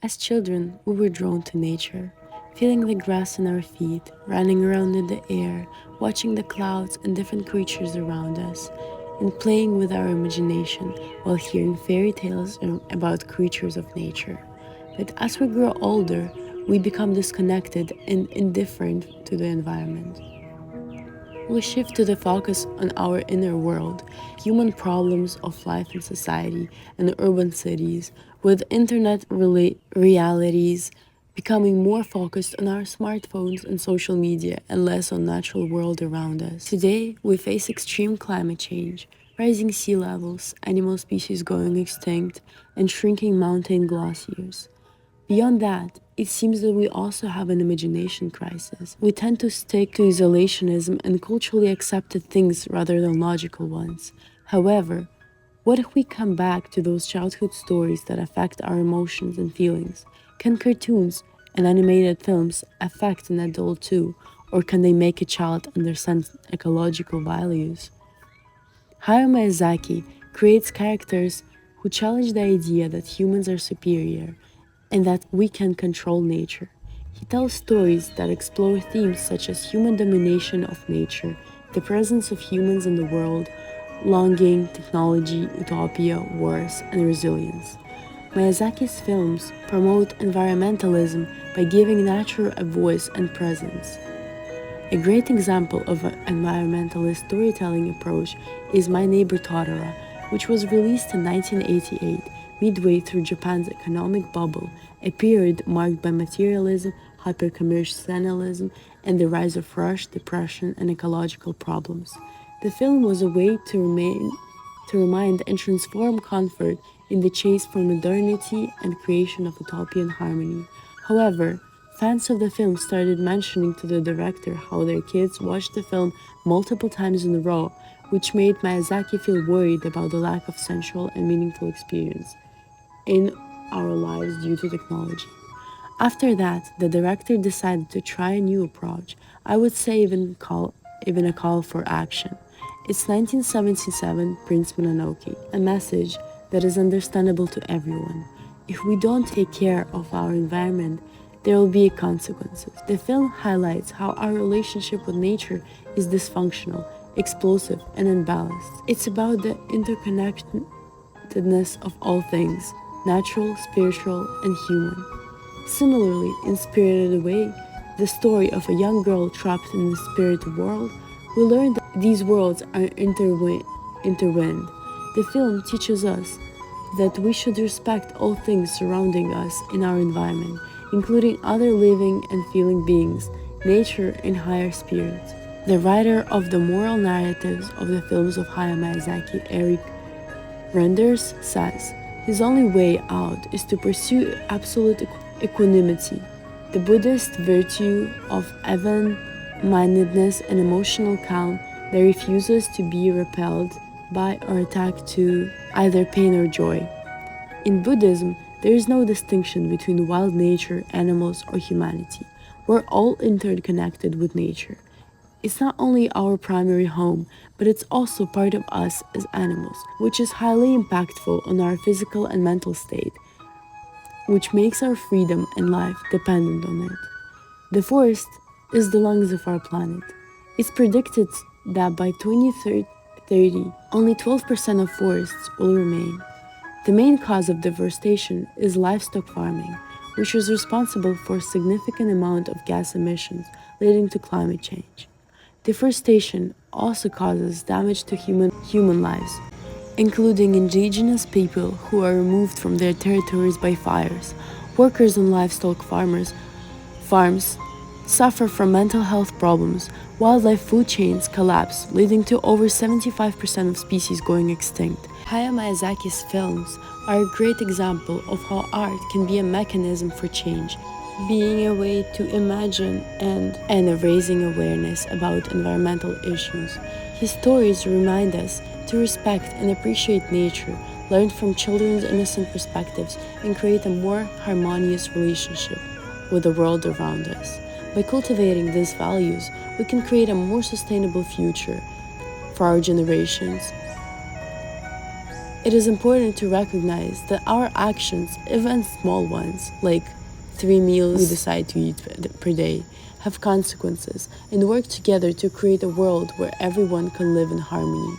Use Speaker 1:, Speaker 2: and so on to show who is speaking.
Speaker 1: As children, we were drawn to nature, feeling the grass in our feet, running around in the air, watching the clouds and different creatures around us, and playing with our imagination while hearing fairy tales about creatures of nature. But as we grow older, we become disconnected and indifferent to the environment. We shift to the focus on our inner world, human problems of life and society, and urban cities, with internet realities becoming more focused on our smartphones and social media and less on natural world around us. Today, we face extreme climate change, rising sea levels, animal species going extinct, and shrinking mountain glaciers. Beyond that, it seems that we also have an imagination crisis. We tend to stick to isolationism and culturally accepted things rather than logical ones. However, what if we come back to those childhood stories that affect our emotions and feelings? Can cartoons and animated films affect an adult too, or can they make a child understand ecological values? Hayao Miyazaki creates characters who challenge the idea that humans are superior and that we can control nature. He tells stories that explore themes such as human domination of nature, the presence of humans in the world, longing, technology, utopia, wars, and resilience. Miyazaki's films promote environmentalism by giving nature a voice and presence. A great example of an environmentalist storytelling approach is My Neighbor Totoro, which was released in 1988, midway through Japan's economic bubble, a period marked by materialism, hypercommercialism, and the rise of rush, depression, and ecological problems. The film was a way to remind and transform comfort in the chase for modernity and creation of utopian harmony. However, fans of the film started mentioning to the director how their kids watched the film multiple times in a row, which made Miyazaki feel worried about the lack of sensual and meaningful experience in our lives due to technology. After that, the director decided to try a new approach. I would say even a call for action. It's 1977 Prince Mononoke, a message that is understandable to everyone. If we don't take care of our environment, there will be consequences. The film highlights how our relationship with nature is dysfunctional, explosive, and unbalanced. It's about the interconnectedness of all things, natural, spiritual, and human. Similarly, in Spirited Away, the story of a young girl trapped in the spirit world, we learn that these worlds are intertwined. The film teaches us that we should respect all things surrounding us in our environment, including other living and feeling beings, nature, and higher spirits. The writer of the moral narratives of the films of Hayao Miyazaki, Eric Renders, says, his only way out is to pursue absolute equanimity, the Buddhist virtue of even-mindedness and emotional calm that refuses to be repelled by or attacked to either pain or joy. In Buddhism, there is no distinction between wild nature, animals, or humanity. We're all interconnected with nature. It's not only our primary home, but it's also part of us as animals, which is highly impactful on our physical and mental state, which makes our freedom and life dependent on it. The forest is the lungs of our planet. It's predicted that by 2030, only 12% of forests will remain. The main cause of deforestation is livestock farming, which is responsible for a significant amount of gas emissions leading to climate change. Deforestation also causes damage to human lives, including indigenous people who are removed from their territories by fires. Workers on livestock farms suffer from mental health problems. Wildlife food chains collapse, leading to over 75% of species going extinct. Hayao Miyazaki's films are a great example of how art can be a mechanism for change, being a way to imagine and raising awareness about environmental issues. His stories remind us to respect and appreciate nature, learn from children's innocent perspectives, and create a more harmonious relationship with the world around us. By cultivating these values, we can create a more sustainable future for our generations It is important to recognize that our actions, even small ones, like 3 meals we decide to eat per day, have consequences and work together to create a world where everyone can live in harmony.